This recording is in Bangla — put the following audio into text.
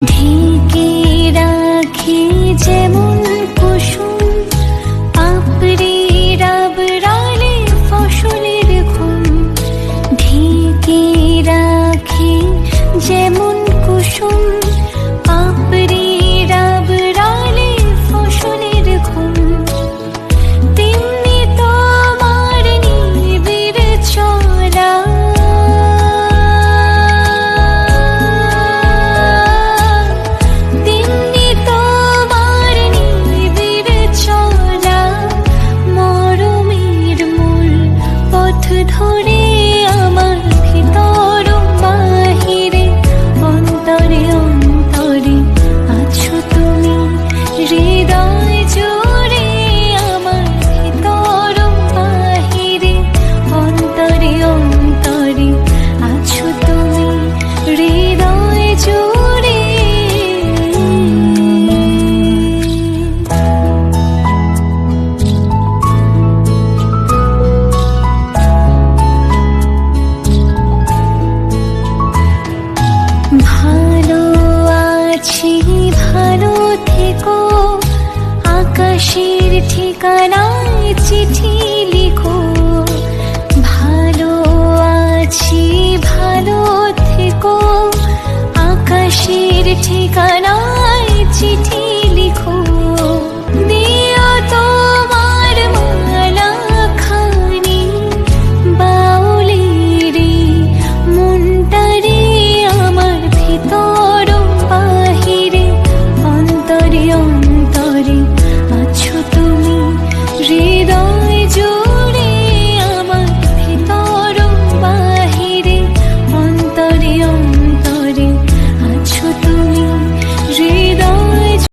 ঢেকে রাখি যেমন কুসুম পাপড়ি রাবড়ালে ফসলের ঘুম। ঢেকে রাখি যেমন কুসুম পাপড়ি রাবড়ালে ফসলের ঘুম। তেমনি তোমার নিবিড় চলা ধরে আমার ভিতর বাহিরে অন্তরে অন্তরে আছো তুমি। হৃদয় জুড়ে আমার ভিতর বাহিরে অন্তরে অন্তরে আছো তুমি। হৃদয় জুড়ে ভালো আছি ভালো থেকো আকাশের ঠিকানায় চিঠি লিখো। ভালো আছি ভালো থেকো আকাশের ঠিকানায় চিঠি